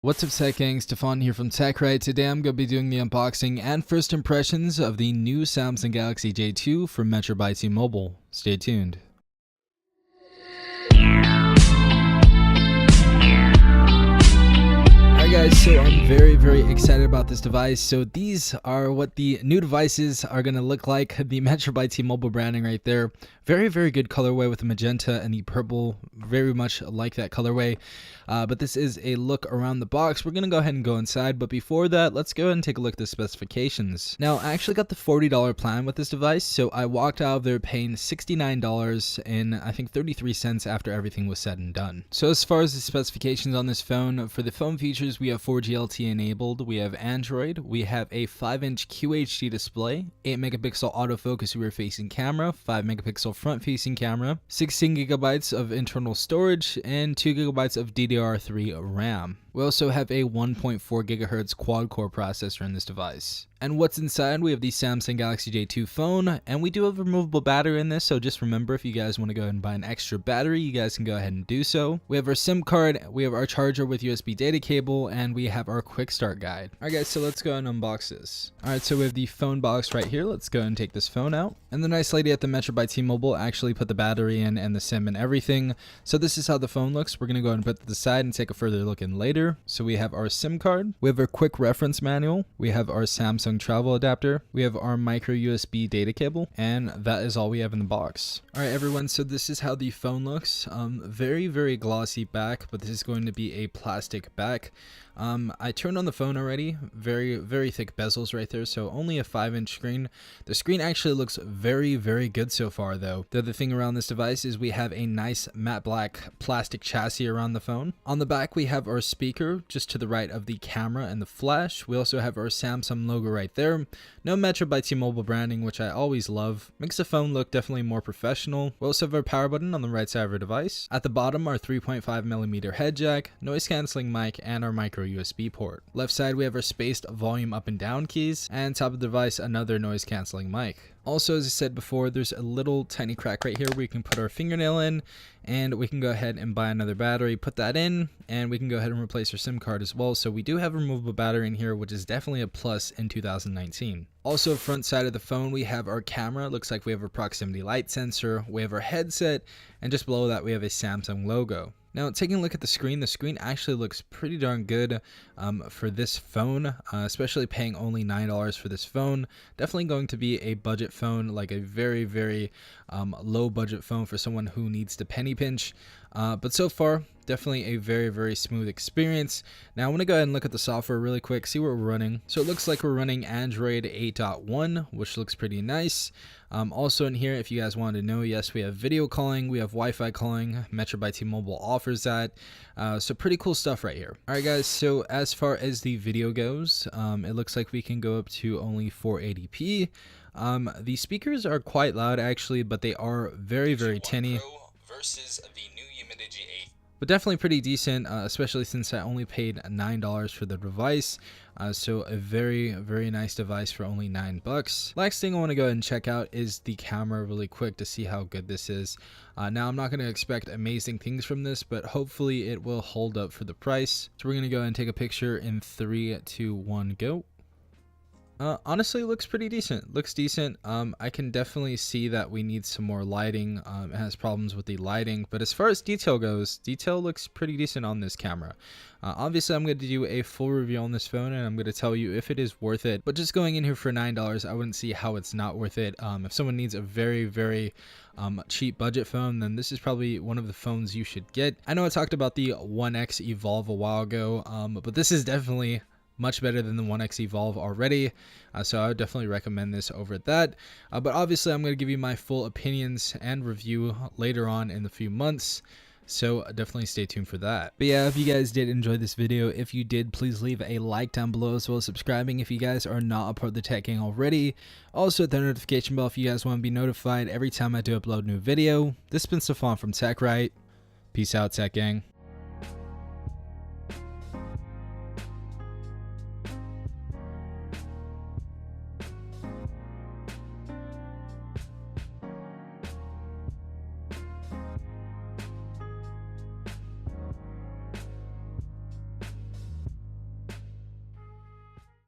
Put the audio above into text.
What's up, Tech Gang? Stefan here from TechRight. Today I'm going to be doing the unboxing and first impressions of the new Samsung Galaxy J2 from Metro by T-Mobile. Stay tuned. Alright guys, so I'm very excited about this device. So these are what the new devices are going to look like. The Metro by T-Mobile branding right there. Very good colorway with the magenta and the purple. Very much like that colorway. But this is a look around the box. We're going to go ahead and go inside. But before that, let's go ahead and take a look at the specifications. Now, I actually got the $40 plan with this device. So I walked out of there paying $69 and I think 33 cents after everything was said and done. So as far as the specifications on this phone, for the phone features, we have 4G LTE enabled, we have Android, we have a 5-inch QHD display, 8 megapixel autofocus rear facing camera, 5 megapixel front facing camera, 16 gigabytes of internal storage, and 2 gigabytes of DDR3 RAM. We also have a 1.4 gigahertz quad-core processor in this device. And what's inside? We have the Samsung Galaxy J2 phone, and we do have a removable battery in this, so just remember, if you guys want to go ahead and buy an extra battery, you guys can go ahead and do so. We have our SIM card, we have our charger with USB data cable, and we have our quick start guide. Alright guys, so let's go ahead and unbox this. Alright, so we have the phone box right here. Let's go ahead and take this phone out. And the nice lady at the Metro by T-Mobile actually put the battery in and the SIM and everything. So this is how the phone looks. We're going to go ahead and put it to the side and take a further look in later. So we have our SIM card, we have our quick reference manual, we have our Samsung travel adapter, we have our micro USB data cable, and that is all we have in the box. Alright everyone, so this is how the phone looks. Very glossy back, but this is going to be a plastic back. I turned on the phone already. Very thick bezels right there, so only a 5-inch screen. The screen actually looks very good so far though. The other thing around this device is we have a nice matte black plastic chassis around the phone. On the back we have our speaker just to the right of the camera and the flash. We also have our Samsung logo right there. No Metro by T-Mobile branding, which I always love. Makes the phone look definitely more professional. We also have our power button on the right side of our device. At the bottom, our 3.5mm head jack, noise cancelling mic, and our micro USB port. Left side, we have our spaced volume up and down keys, and top of the device, another noise cancelling mic. Also, as I said before, there's a little tiny crack right here where we can put our fingernail in, and we can go ahead and buy another battery, put that in, and we can go ahead and replace our SIM card as well. So we do have a removable battery in here, which is definitely a plus in 2019. Also, front side of the phone, we have our camera. It looks like we have a proximity light sensor, we have our headset, and just below that we have a Samsung logo. Now, taking a look at the screen actually looks pretty darn good for this phone, especially paying only $9 for this phone. Definitely going to be a budget phone, like a very low budget phone for someone who needs to penny pinch. But so far, definitely a very smooth experience. Now, I want to go ahead and look at the software really quick, see what we're running. So it looks like we're running Android 8.1, which looks pretty nice. Also in here, if you guys wanted to know, yes, we have video calling, we have Wi-Fi calling. Metro by T-Mobile offers that. So pretty cool stuff right here. Alright guys, so as far as the video goes, it looks like we can go up to only 480p. The speakers are quite loud actually, but they are very tinny. Versus the new Humidity 8. But definitely pretty decent, especially since I only paid $9 for the device. So a very nice device for only $9. Last thing I want to go ahead and check out is the camera really quick to see how good this is. Now I'm not going to expect amazing things from this, but hopefully it will hold up for the price. So we're going to go ahead and take a picture in 3, 2, 1, go. Honestly, it looks pretty decent. Looks decent. I can definitely see that we need some more lighting. It has problems with the lighting, but as far as detail goes, detail looks pretty decent on this camera. Obviously, I'm going to do a full review on this phone, and I'm going to tell you if it is worth it. But just going in here for $9, I wouldn't see how it's not worth it. If someone needs a very cheap budget phone, then this is probably one of the phones you should get. I know I talked about the 1X Evolve a while ago, but this is definitely much better than the 1X Evolve already, so I would definitely recommend this over that. But obviously I'm going to give you my full opinions and review later on in the few months, so definitely stay tuned for that. But yeah, if you guys did enjoy this video, if you did, please leave a like down below, as well as subscribing if you guys are not a part of the Tech Gang already. Also hit the notification bell if you guys want to be notified every time I do upload a new video. This has been Stefan from TechRight. Peace out, Tech Gang.